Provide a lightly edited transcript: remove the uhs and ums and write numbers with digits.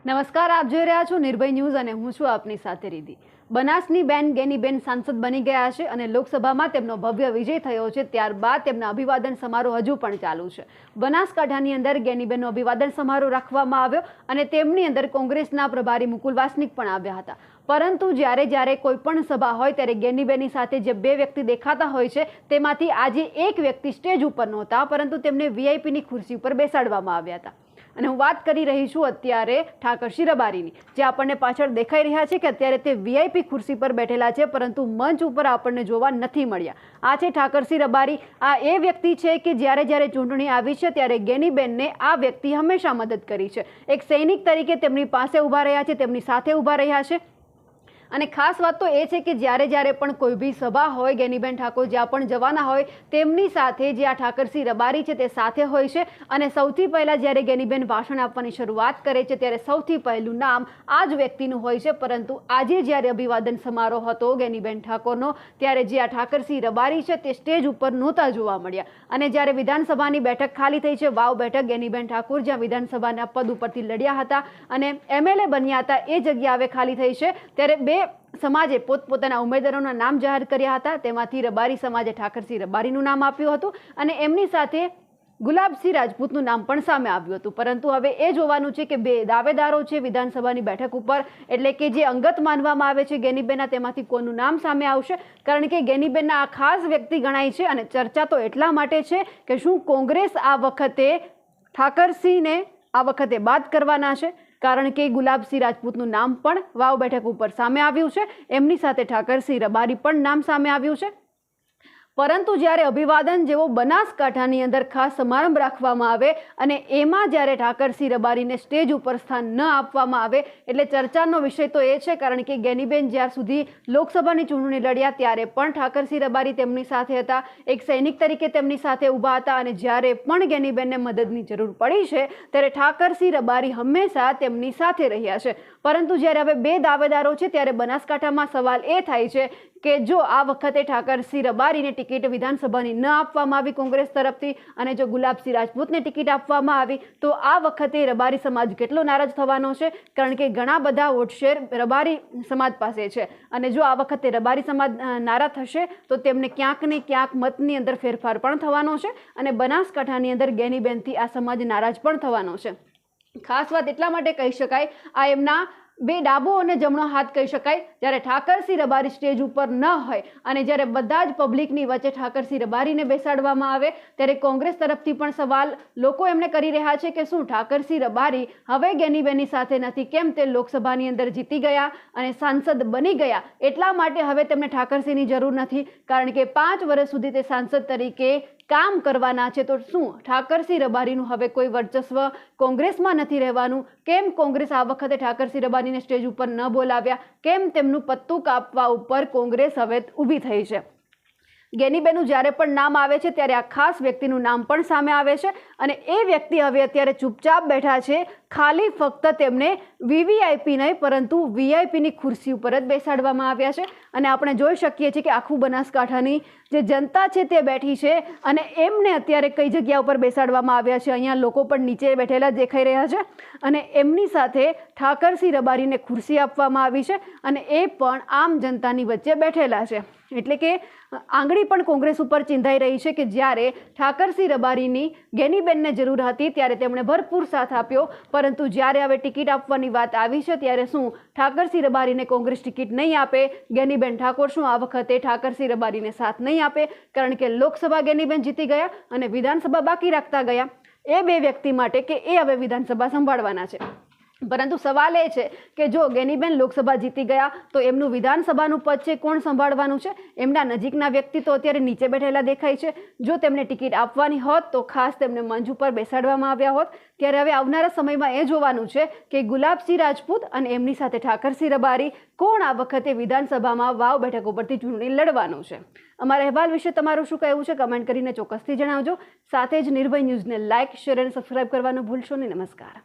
નમસ્કાર, આપ જોઈ રહ્યા છો નિર્ભય ન્યૂઝ અને હું છું આપની સાથે રીધી. બનાસની બેન ગેનીબેન સાંસદ બની ગયા છે અને લોકસભામાં તેમનો ભવ્ય વિજય થયો છે. ત્યારબાદ તેમના અભિવાદન સમારોહ હજુ પણ ચાલુ છે. બનાસકાંઠાની અંદર ગેનીબેનનો અભિવાદન સમારોહ રાખવામાં આવ્યો અને તેમની અંદર કોંગ્રેસના પ્રભારી મુકુલ વાસનિક પણ આવ્યા હતા. પરંતુ જ્યારે કોઈ પણ સભા હોય ત્યારે ગેનીબેનની સાથે જે બે વ્યક્તિ દેખાતા હોય છે તેમાંથી આજે એક વ્યક્તિ સ્ટેજ ઉપર નહોતા, પરંતુ તેમને વીઆઈપીની ખુરશી ઉપર બેસાડવામાં આવ્યા હતા. અને હું વાત કરી રહી છું અત્યારે ઠાકરસિંહ રબારીની, જે આપણને પાછળ દેખાઈ રહ્યા છે કે અત્યારે તે વીઆઈપી ખુરશી પર બેઠેલા છે, પરંતુ મંચ ઉપર આપણને જોવા નથી મળ્યા. આ છે ઠાકરસિંહ રબારી. આ એ વ્યક્તિ છે કે જ્યારે ચૂંટણી આવી છે ત્યારે ગેનીબેનને આ વ્યક્તિ હંમેશા મદદ કરી છે. એક સૈનિક તરીકે તેમની પાસે ઊભા રહ્યા છે, તેમની સાથે ઊભા રહ્યા છે. અને ખાસ વાત તો એ છે કે જ્યારે પણ કોઈ બી સભા હોય, ગેનીબેન ઠાકોર જ્યાં પણ જવાના હોય તેમની સાથે જે આ ઠાકરસિંહ રબારી છે તે સાથે હોય છે. અને સૌથી પહેલાં જ્યારે ગેનીબેન ભાષણ આપવાની શરૂઆત કરે છે ત્યારે સૌથી પહેલું નામ આ જ વ્યક્તિનું હોય છે. પરંતુ આજે જ્યારે અભિવાદન સમારોહ હતો ગેનીબેન ઠાકોરનો, ત્યારે જે આ ઠાકરસિંહ રબારી છે તે સ્ટેજ ઉપર નહોતા જોવા મળ્યા. અને જ્યારે વિધાનસભાની બેઠક ખાલી થઈ છે, વાવ બેઠક, ગેનીબેન ઠાકોર જ્યાં વિધાનસભાના પદ ઉપરથી લડ્યા હતા અને એમએલએ બન્યા હતા, એ જગ્યા હવે ખાલી થઈ છે. ત્યારે બે સમાજે પોતપોતાના ઉમેદવારોના નામ જાહેર કર્યા હતા. તેમાંથી રબારી સમાજે ઠાકરસિંહ રબારીનું નામ આપ્યું હતું અને એમની સાથે ગુલાબસિંહ રાજપૂતનું નામ પણ સામે આવ્યું હતું. પરંતુ હવે એ જોવાનું છે કે બે દાવેદારો છે વિધાનસભાની બેઠક ઉપર, એટલે કે જે અંગત માનવામાં આવે છે ગેનીબેનના, તેમાંથી કોનું નામ સામે આવશે. કારણ કે ગેનીબેનના આ ખાસ વ્યક્તિ ગણાય છે અને ચર્ચા તો એટલા માટે છે કે શું કોંગ્રેસ આ વખતે ઠાકરસિંહને આ વખતે બાદ કરવાના છે? કારણ કે ગુલાબસિંહ રાજપૂતનું નામ પણ વાવ બેઠક ઉપર સામે આવ્યું છે. એમની સાથે ઠાકરસિંહ રબારી પણ નામ સામે આવ્યું છે. પરંતુ જ્યારે અભિવાદન જેવો બનાસકાંઠાની અંદર ખાસ સમારંભ રાખવામાં આવે અને એમાં જ્યારે ઠાકરસિંહ રબારીને સ્ટેજ ઉપર સ્થાન ન આપવામાં આવે એટલે ચર્ચાનો વિષય તો એ છે. કારણ કે ગેનીબેન જ્યાર સુધી લોકસભાની ચૂંટણી લડ્યા ત્યારે પણ ઠાકરસિંહ રબારી તેમની સાથે હતા, એક સૈનિક તરીકે તેમની સાથે ઊભા હતા. અને જ્યારે પણ ગેનીબેનને મદદની જરૂર પડી છે ત્યારે ઠાકરસિંહ રબારી હંમેશા તેમની સાથે રહ્યા છે. પરંતુ જ્યારે હવે બે દાવેદારો છે ત્યારે બનાસકાંઠામાં સવાલ એ થાય છે કે જો આ વખતે ઠાકરસિંહ રબારીને ટિકિટ વિધાનસભાની ન આપવામાં આવી કોંગ્રેસ તરફથી અને જો ગુલાબસિંહ રાજપૂતને ટિકિટ આપવામાં આવી તો આ વખતે રબારી સમાજ કેટલો નારાજ થવાનો છે? કારણ કે ઘણા બધા વોટશેર રબારી સમાજ પાસે છે અને જો આ વખતે રબારી સમાજ નારાજ થશે તો તેમને ક્યાંક ને ક્યાંક મતની અંદર ફેરફાર પણ થવાનો છે અને બનાસકાંઠાની અંદર ગેનીબેનથી આ સમાજ નારાજ પણ થવાનો છે. ખાસ વાત એટલા માટે કહી શકાય, આ એમના બે ડાબો અને જમણો હાથ કહી શકાય. જ્યારે ઠાકરસિંહ રબારી સ્ટેજ ઉપર ન હોય અને જ્યારે બધા જ પબ્લિકની વચ્ચે ઠાકરસિંહ રબારીને બેસાડવામાં આવે ત્યારે કોંગ્રેસ તરફથી પણ સવાલ લોકો એમને કરી રહ્યા છે કે શું ઠાકરસિંહ રબારી હવે ગેનીબેનની સાથે નથી? કેમ તે લોકસભાની અંદર જીતી ગયા અને સાંસદ બની ગયા એટલા માટે હવે તેમને ઠાકરસિંહની જરૂર નથી? કારણ કે 5 વર્ષ સુધી તે સાંસદ તરીકે કામ કરવાના છે. તો શું ઠાકરસિંહ રબારીનું હવે કોઈ વર્ચસ્વ કોંગ્રેસમાં નથી રહેવાનું? કેમ કોંગ્રેસ આ વખતે ઠાકરસિંહ રબારીને સ્ટેજ ઉપર ન બોલાવ્યા? કેમ તેમનું પત્તું કાપવા ઉપર કોંગ્રેસ હવે ઊભી થઈ છે? ગેનીબેનનું જ્યારે પણ નામ આવે છે ત્યારે આ ખાસ વ્યક્તિનું નામ પણ સામે આવે છે અને એ વ્યક્તિ હવે અત્યારે ચૂપચાપ બેઠા છે. ખાલી ફક્ત તેમને વીવીઆઈપી નહીં પરંતુ વીઆઈપીની ખુરશી ઉપર જ બેસાડવામાં આવ્યા છે. અને આપણે જોઈ શકીએ છીએ કે આખું બનાસકાંઠાની જે જનતા છે તે બેઠી છે અને એમને અત્યારે કઈ જગ્યા ઉપર બેસાડવામાં આવ્યા છે. અહીંયા લોકો પણ નીચે બેઠેલા દેખાઈ રહ્યા છે અને એમની સાથે ઠાકરસિંહ રબારીને ખુરશી આપવામાં આવી છે અને એ પણ આમ જનતાની વચ્ચે બેઠેલા છે. એટલે કે આંગળી પણ કોંગ્રેસ ઉપર ચિંધાઈ રહી છે કે જ્યારે ઠાકરસિંહ રબારીની ગેનીબેનને જરૂર હતી ત્યારે તેમણે ભરપૂર સાથ આપ્યો, પરંતુ જ્યારે હવે ટિકિટ આપવાની વાત આવી છે ત્યારે શું ઠાકરસિંહ રબારીને કોંગ્રેસ ટિકિટ નહીં આપે? ગેનીબેન ઠાકોર શું આ વખતે ઠાકરસિંહ રબારીને સાથ નહીં આપે? કારણ કે લોકસભા ગેનીબેન જીતી ગયા અને વિધાનસભા બાકી રાખતા ગયા એ બે વ્યક્તિ માટે કે એ હવે વિધાનસભા સંભાળવાના છે. પરંતુ સવાલ એ છે કે જો ગેનીબેન લોકસભા જીતી ગયા તો એમનું વિધાનસભાનું પદ છે કોણ સંભાળવાનું છે? એમના નજીકના વ્યક્તિ તો અત્યારે નીચે બેઠેલા દેખાય છે. જો તેમને ટિકિટ આપવાની હોત તો ખાસ તેમને મંચ ઉપર બેસાડવામાં આવ્યા હોત. ત્યારે હવે આવનારા સમયમાં એ જોવાનું છે કે ગુલાબસિંહ રાજપૂત અને એમની સાથે ઠાકરસિંહ રબારી કોણ આ વખતે વિધાનસભામાં વાવ બેઠક ઉપરથી ચૂંટણી લડવાનું છે. અમારા અહેવાલ વિશે તમારું શું કહેવું છે? કમેન્ટ કરીને ચોક્કસથી જણાવજો. સાથે જ નિર્ભય ન્યૂઝને લાઇક, શેર અને સબસ્ક્રાઇબ કરવાનું ભૂલશો નહીં. નમસ્કાર.